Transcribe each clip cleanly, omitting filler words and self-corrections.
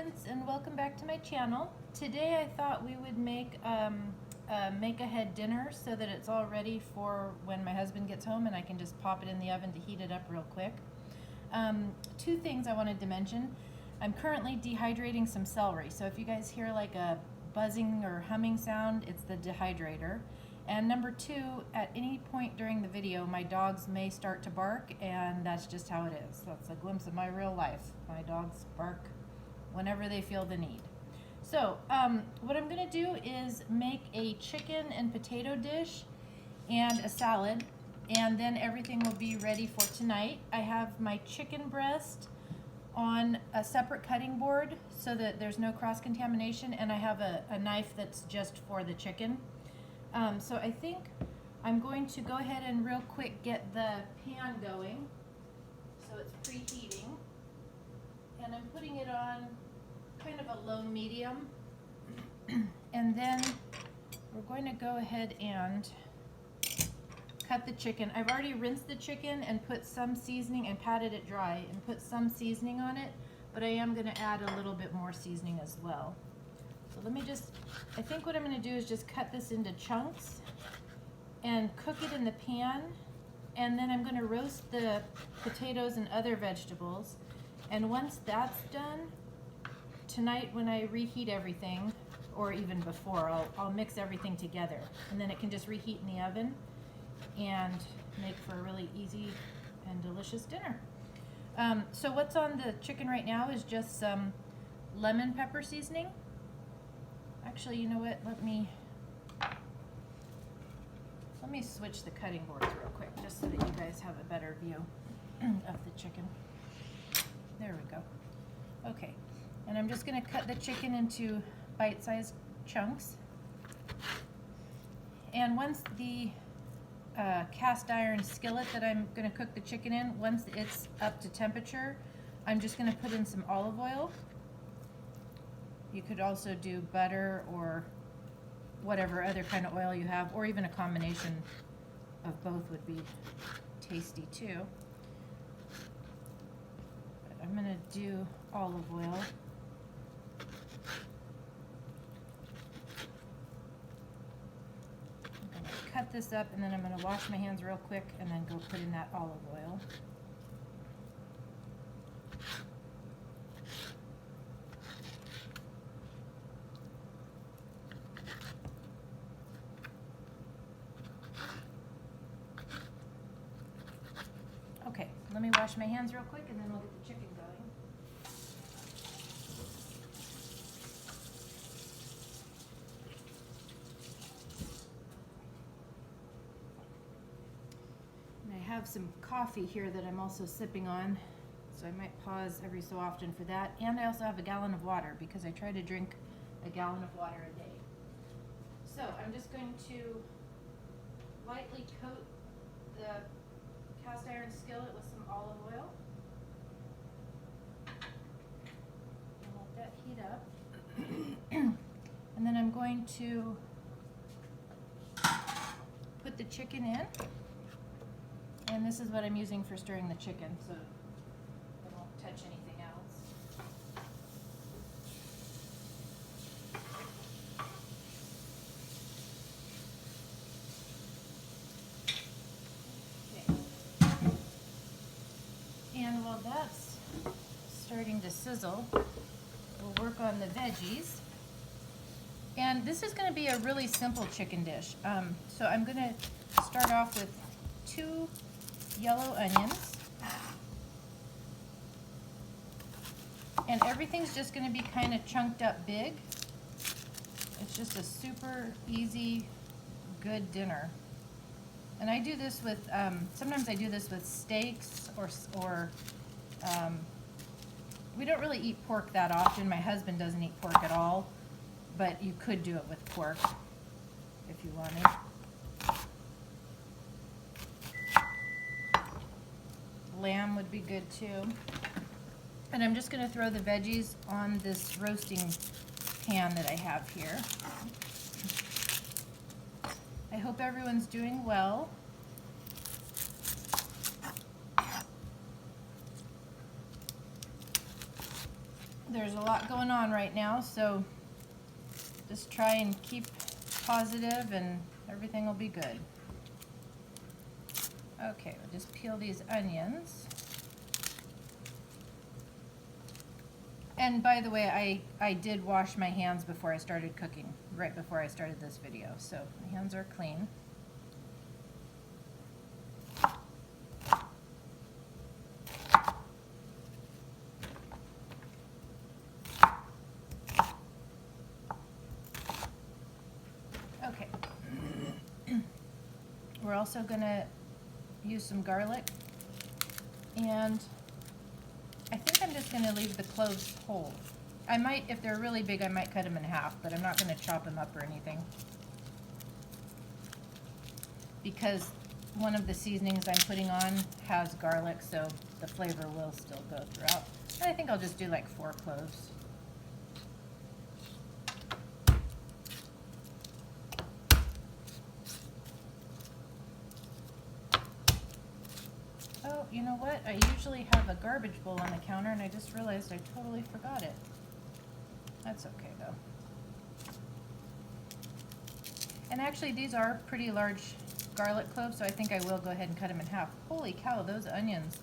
Prints, and welcome back to my channel. Today I thought we would make a make-ahead dinner so that it's all ready for when my husband gets home and I can just pop it in the oven to heat it up real quick. Two things I wanted to mention. I'm currently dehydrating some celery, so if you guys hear like a buzzing or humming sound, it's the dehydrator. And number two, at any point during the video, my dogs may start to bark, and that's just how it is. That's a glimpse of my real life. My dogs bark whenever they feel the need. So what I'm gonna do is make a chicken and potato dish and a salad, and then everything will be ready for tonight. I have my chicken breast on a separate cutting board so that there's no cross-contamination, and I have a knife that's just for the chicken. So I think I'm going to go ahead and real quick get the pan going so it's preheating, and I'm putting it on kind of a low medium, and then we're going to go ahead and cut the chicken. I've already rinsed the chicken and put some seasoning and patted it dry and put some seasoning on it, but I am going to add a little bit more seasoning as well. So let me just, I think what I'm going to do is just cut this into chunks and cook it in the pan, and then I'm going to roast the potatoes and other vegetables, and once that's done, tonight when I reheat everything, or even before, I'll mix everything together, and then it can just reheat in the oven and make for a really easy and delicious dinner. So what's on the chicken right now is just some lemon pepper seasoning. Actually, you know what? Let me switch the cutting boards real quick, just so that you guys have a better view of the chicken. There we go. Okay, and I'm just going to cut the chicken into bite-sized chunks. And once the cast iron skillet that I'm going to cook the chicken in, once it's up to temperature, I'm just going to put in some olive oil. You could also do butter or whatever other kind of oil you have, or even a combination of both would be tasty too. But I'm going to do olive oil. I'm going to cut this up, and then I'm going to wash my hands real quick and then go put in that olive oil. Okay, let me wash my hands real quick and then we'll get the chicken going. And I have some coffee here that I'm also sipping on, so I might pause every so often for that. And I also have a gallon of water because I try to drink a gallon of water a day. So I'm just going to lightly coat the cast iron skillet with some olive oil. And let that heat up. And then I'm going to put the chicken in. And this is what I'm using for stirring the chicken, so I won't touch anything else. And while that's starting to sizzle, we'll work on the veggies. And this is going to be a really simple chicken dish. So I'm going to start off with 2 yellow onions. And everything's just going to be kind of chunked up big. It's just a super easy, good dinner. And I do this with, sometimes I do this with steaks or we don't really eat pork that often. My husband doesn't eat pork at all, but you could do it with pork if you wanted. Lamb would be good too. And I'm just going to throw the veggies on this roasting pan that I have here. I hope everyone's doing well. there's a lot going on right now, so just try and keep positive and everything will be good. Okay, we'll just peel these onions. And by the way, I did wash my hands before I started cooking, right before I started this video, so my hands are clean. Okay. We're also going to use some garlic, and I think I'm just going to leave the cloves whole. I might, if they're really big, I might cut them in half, but I'm not going to chop them up or anything, because one of the seasonings I'm putting on has garlic, so the flavor will still go throughout. And I think I'll just do like 4 cloves. Oh, you know what? I usually have a garbage bowl on the counter, and I just realized I totally forgot it. That's okay, though. And actually, these are pretty large garlic cloves, so I think I will go ahead and cut them in half. Holy cow, those onions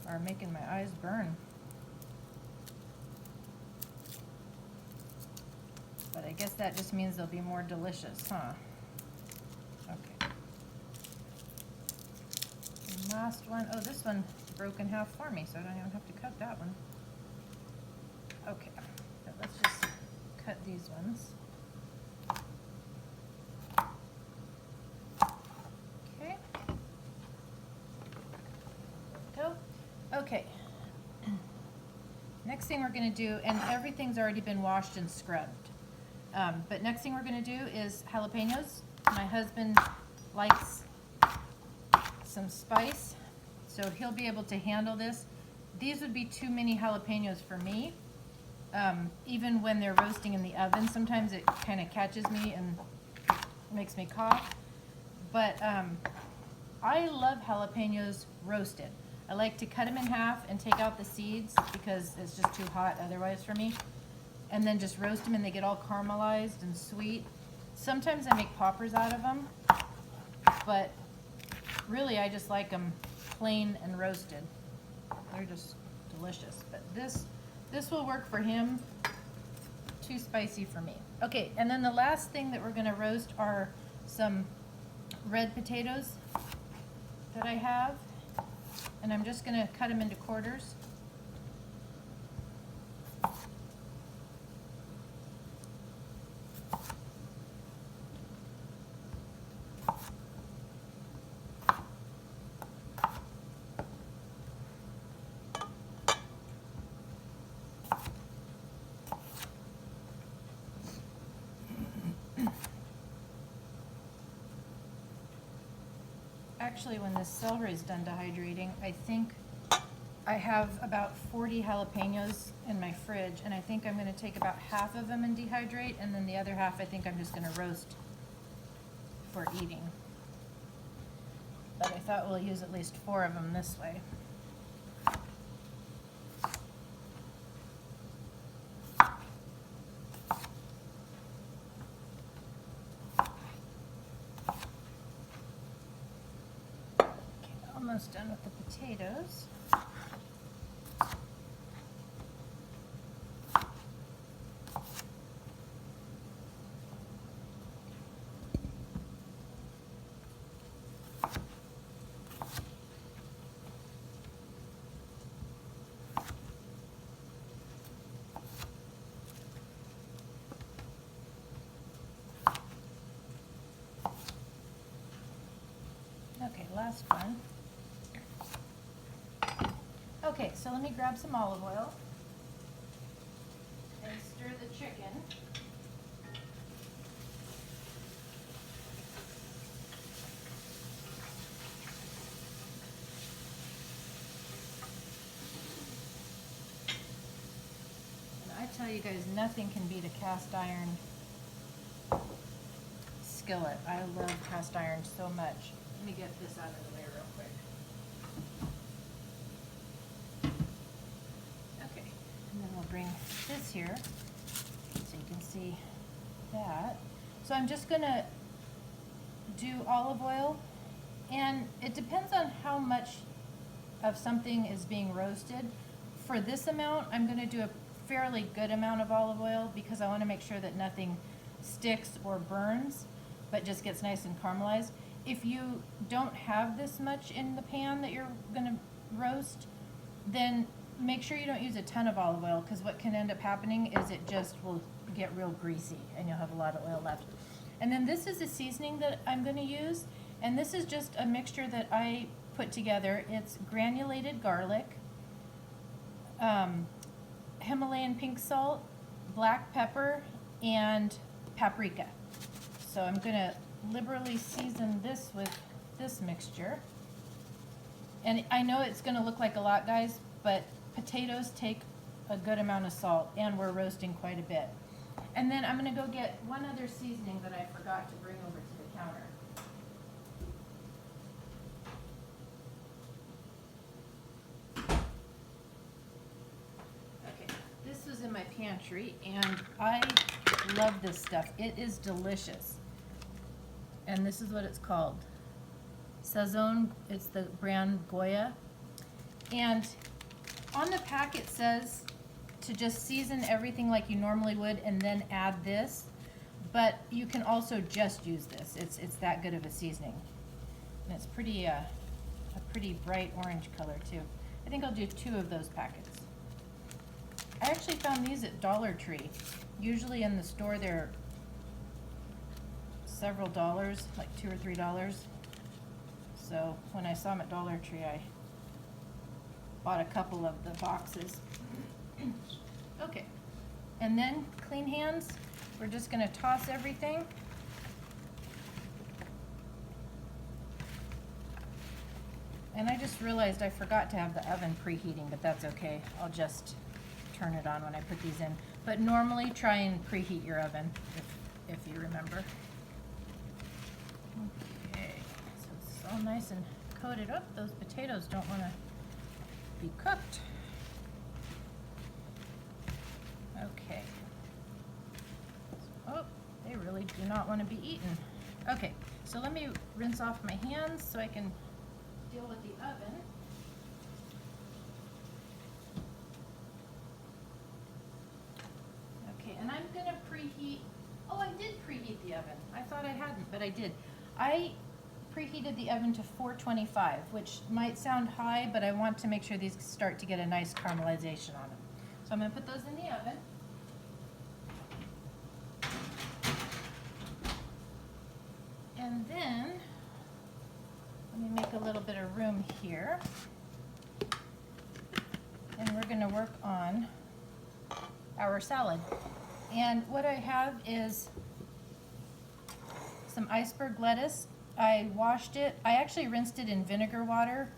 are making my eyes burn. But I guess that just means they'll be more delicious, huh? Okay. Last one. Oh, this one broke in half for me, so I don't even have to cut that one. Okay, so let's just cut these ones. Okay. Go. Okay. Next thing we're going to do, and everything's already been washed and scrubbed, but next thing we're going to do is jalapenos. My husband likes some spice, so he'll be able to handle this. These would be too many jalapenos for me. Even when they're roasting in the oven, sometimes it kind of catches me and makes me cough. But I love jalapenos roasted. I like to cut them in half and take out the seeds because it's just too hot otherwise for me. And then just roast them and they get all caramelized and sweet. Sometimes I make poppers out of them, but really I just like them plain and roasted. They're just delicious. But this will work for him. Too spicy for me. Okay, and then the last thing that we're going to roast are some red potatoes that I have. And I'm just going to cut them into quarters. Actually, when this celery is done dehydrating, I think I have about 40 jalapenos in my fridge, and I think I'm going to take about half of them and dehydrate, and then the other half I think I'm just going to roast for eating. But I thought we'll use at least 4 of them this way. Almost done with the potatoes. Okay, last one. Okay, so let me grab some olive oil and stir the chicken. And I tell you guys, nothing can beat a cast iron skillet. I love cast iron so much. Let me get this out of the way real quick. Okay, and then we'll bring this sides here, so you can see that. So I'm just gonna do olive oil, and it depends on how much of something is being roasted. For this amount, I'm gonna do a fairly good amount of olive oil because I wanna make sure that nothing sticks or burns, but just gets nice and caramelized. If you don't have this much in the pan that you're gonna roast, then make sure you don't use a ton of olive oil, because what can end up happening is it just will get real greasy and you'll have a lot of oil left. And then this is a seasoning that I'm gonna use, and this is just a mixture that I put together. It's granulated garlic, Himalayan pink salt, black pepper, and paprika. So I'm gonna liberally season this with this mixture. And I know it's gonna look like a lot, guys, but potatoes take a good amount of salt, and we're roasting quite a bit. And then I'm gonna go get one other seasoning that I forgot to bring over to the counter. Okay, this was in my pantry, and I love this stuff. It is delicious. And this is what it's called. Sazon, it's the brand Goya. And on the pack it says to just season everything like you normally would and then add this, but you can also just use this. It's that good of a seasoning. And it's pretty a pretty bright orange color too. I think I'll do 2 of those packets. I actually found these at Dollar Tree. Usually in the store they're several dollars, like $2 or $3. So when I saw them at Dollar Tree, I bought a couple of the boxes. Okay, and then clean hands. We're just gonna toss everything. And I just realized I forgot to have the oven preheating, but that's okay. I'll just turn it on when I put these in. But normally try and preheat your oven if you remember. Okay, so it's all nice and coated up. Those potatoes don't want to be cooked. Okay. Oh, they really do not want to be eaten. Okay, so let me rinse off my hands so I can deal with the oven. Okay, and I'm gonna preheat. Oh, I did preheat the oven. I thought I hadn't, but I did. I preheated the oven to 425, which might sound high, but I want to make sure these start to get a nice caramelization on them. So I'm gonna put those in the oven. And then, let me make a little bit of room here. And we're gonna work on our salad. And what I have is some iceberg lettuce. I washed it. I actually rinsed it in vinegar water.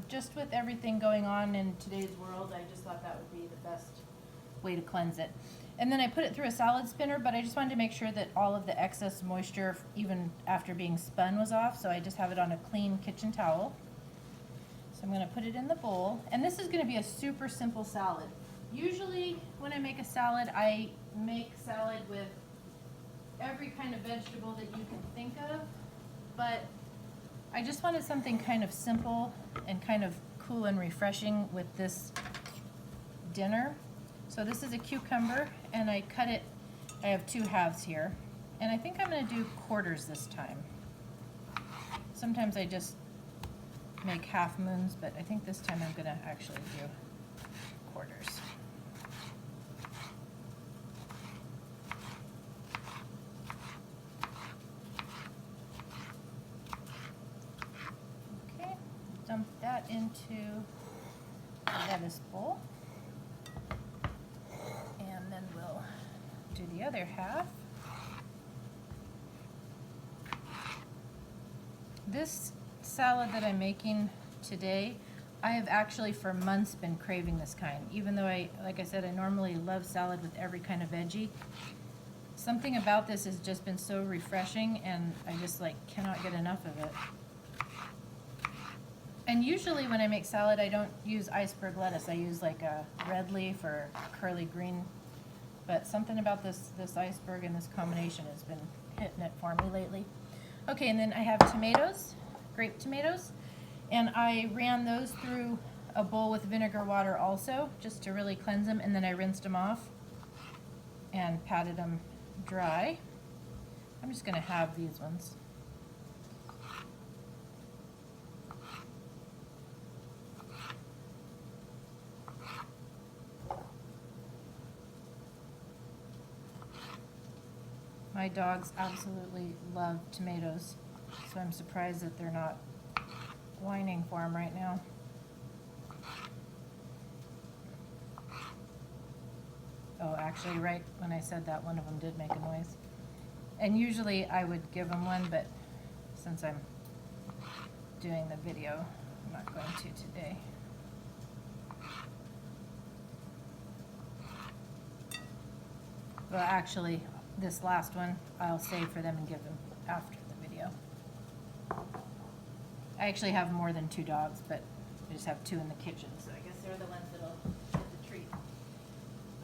Just with everything going on in today's world, I just thought that would be the best way to cleanse it. And then I put it through a salad spinner, but I just wanted to make sure that all of the excess moisture, even after being spun, was off. So I just have it on a clean kitchen towel. So I'm gonna put it in the bowl. And this is gonna be a super simple salad. Usually when I make a salad, I make salad with every kind of vegetable that you can think of, but I just wanted something kind of simple and kind of cool and refreshing with this dinner. So this is a cucumber, and I cut it, I have 2 halves here, and I think I'm gonna do quarters this time. Sometimes I just make half moons, but I think this time I'm gonna actually do quarters. Okay, dump that into the lettuce bowl. And then we'll do the other half. This salad that I'm making today, I have actually for months been craving this kind. Even though like I said, I normally love salad with every kind of veggie. Something about this has just been so refreshing, and I just cannot get enough of it. And usually when I make salad, I don't use iceberg lettuce. I use like a red leaf or curly green But something about this iceberg and this combination has been hitting it for me lately. Okay, and then I have tomatoes, grape tomatoes, and I ran those through a bowl with vinegar water also, just to really cleanse them, and then I rinsed them off and patted them dry. I'm just gonna have these ones. My dogs absolutely love tomatoes, so I'm surprised that they're not whining for them right now. Oh, actually, right when I said that, one of them did make a noise. And usually I would give them one, but since I'm doing the video, I'm not going to today. Well, actually, this last one I'll save for them and give them after the video. I actually have more than 2 dogs, but I just have 2 in the kitchen, so I guess they're the ones that'll get the treat.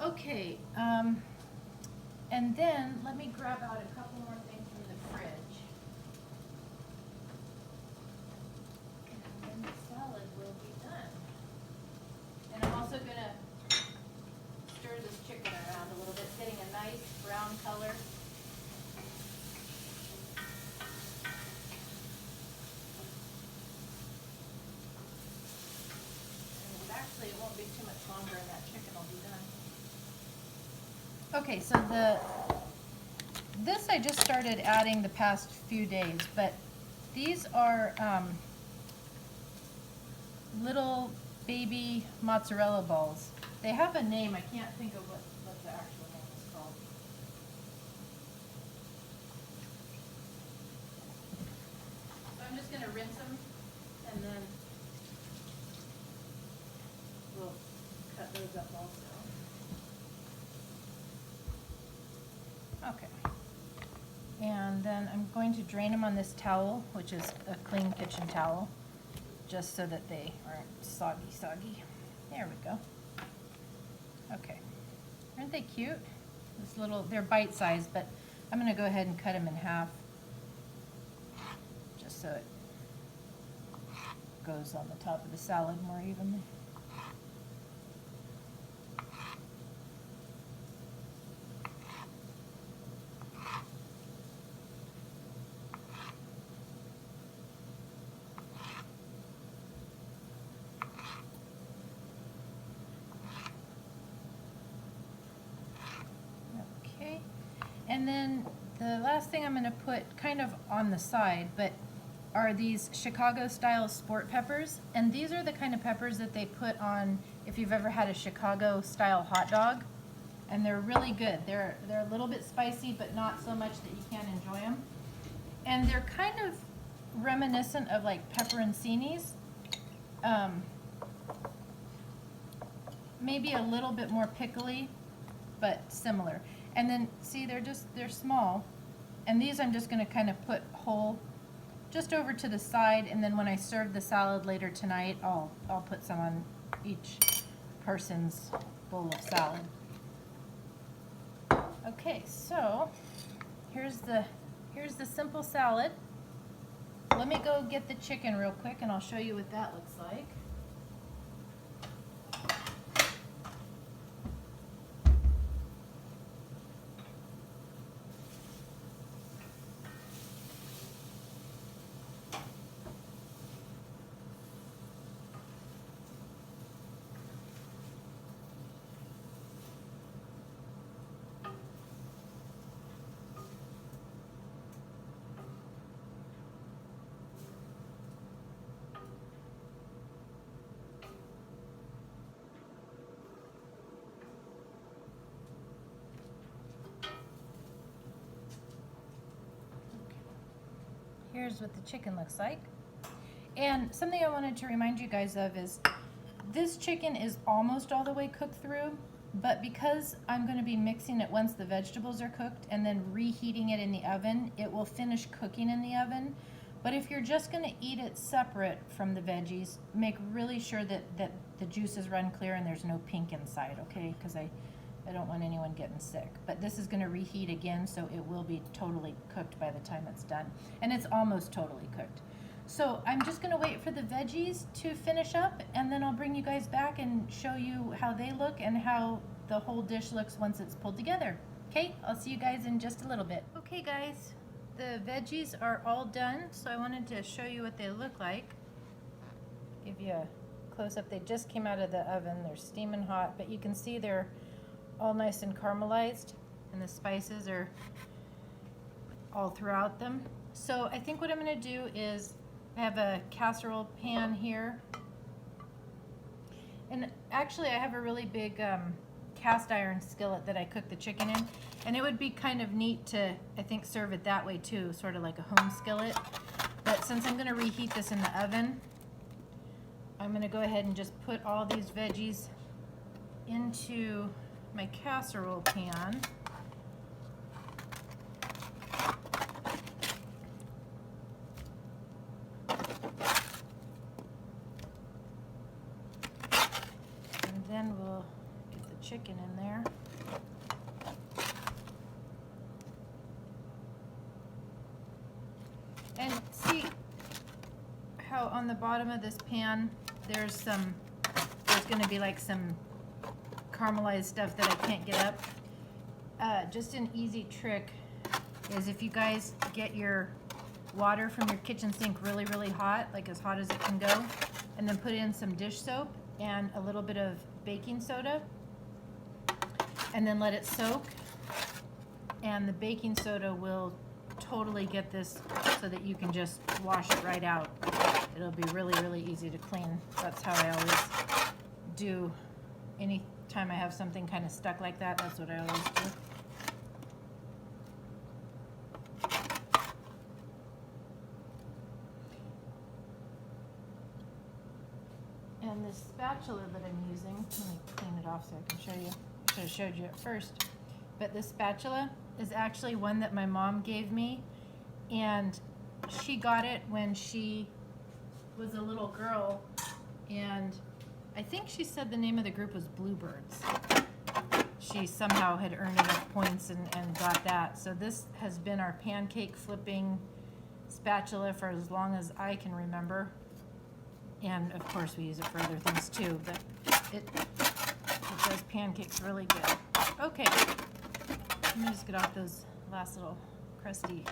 Okay, and then let me grab out a couple more things from the fridge. And then the salad will be done. And I'm also gonna stir this chicken around a little bit, getting a nice brown color. And actually, it won't be too much longer and that chicken will be done. Okay, so this I just started adding the past few days, but these are little baby mozzarella balls. They have a name, I can't think of what the actual name is called. So I'm just going to rinse them and then we'll cut those up also. Okay. And then I'm going to drain them on this towel, which is a clean kitchen towel, just so that they aren't soggy. There we go. Okay. Aren't they cute? This little, they're bite-sized, but I'm going to go ahead and cut them in half, just so it goes on the top of the salad more evenly. And then the last thing I'm going to put kind of on the side, but are these Chicago style sport peppers. And these are the kind of peppers that they put on if you've ever had a Chicago style hot dog. And they're really good. They're a little bit spicy, but not so much that you can't enjoy them. And they're kind of reminiscent of like pepperoncinis. Maybe a little bit more pickly, but similar. And then, see, they're small. And these I'm just going to kind of put whole just over to the side, and then when I serve the salad later tonight, I'll put some on each person's bowl of salad. Okay, so here's the simple salad. Let me go get the chicken real quick and I'll show you what that looks like. Here's what the chicken looks like. And something I wanted to remind you guys of is this chicken is almost all the way cooked through, but because I'm going to be mixing it once the vegetables are cooked and then reheating it in the oven, it will finish cooking in the oven. But if you're just going to eat it separate from the veggies, make really sure that the juices run clear and there's no pink inside, okay? Because I I don't want anyone getting sick. But this is going to reheat again, so it will be totally cooked by the time it's done. And it's almost totally cooked. So I'm just going to wait for the veggies to finish up, and then I'll bring you guys back and show you how they look and how the whole dish looks once it's pulled together. Okay, I'll see you guys in just a little bit. Okay guys, the veggies are all done, so I wanted to show you what they look like. Give you a close-up. They just came out of the oven. They're steaming hot, but you can see they're all nice and caramelized, and the spices are all throughout them. So I think what I'm going to do is I have a casserole pan here, and actually I have a really big cast iron skillet that I cook the chicken in, and it would be kind of neat to, I think, serve it that way too, sort of like a home skillet. But since I'm going to reheat this in the oven, I'm going to go ahead and just put all these veggies into my casserole pan. And then we'll get the chicken in there. And see how on the bottom of this pan there's going to be like some caramelized stuff that I can't get up. Just an easy trick is if you guys get your water from your kitchen sink really, really hot, like as hot as it can go, and then put in some dish soap and a little bit of baking soda, and then let it soak, and the baking soda will totally get this so that you can just wash it right out. It'll be really, really easy to clean. That's how I always do. Any time I have something kind of stuck like that, that's what I always do. And this spatula that I'm using, let me clean it off so I can show you. I should have showed you it first. But this spatula is actually one that my mom gave me, and she got it when she was a little girl, and I think she said the name of the group was Bluebirds. She somehow had earned enough points and got that. So this has been our pancake flipping spatula for as long as I can remember. And of course we use it for other things too, but it does pancakes really good. Okay, let me just get off those last little crusty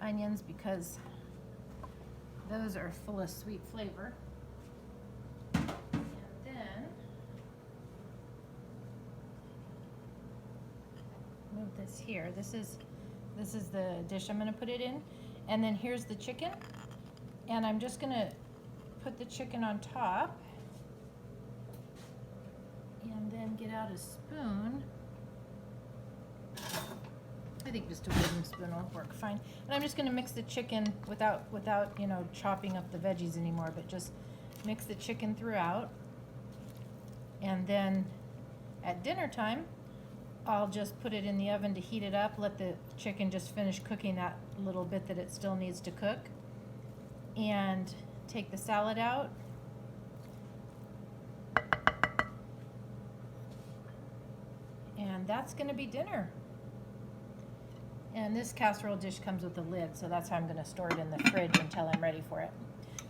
onions because those are full of sweet flavor. And then move this here. This is the dish I'm going to put it in. And then here's the chicken. And I'm just going to put the chicken on top. And then get out a spoon. I think just a wooden spoon will work fine. And I'm just going to mix the chicken without you know, chopping up the veggies anymore, but just mix the chicken throughout. And then at dinner time, I'll just put it in the oven to heat it up, let the chicken just finish cooking that little bit that it still needs to cook, and take the salad out. And that's going to be dinner. And this casserole dish comes with a lid, so that's how I'm going to store it in the fridge until I'm ready for it.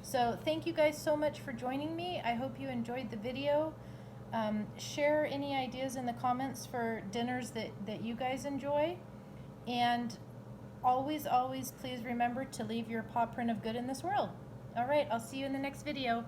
So thank you guys so much for joining me. I hope you enjoyed the video. Share any ideas in the comments for dinners that you guys enjoy. And always, always please remember to leave your paw print of good in this world. All right, I'll see you in the next video.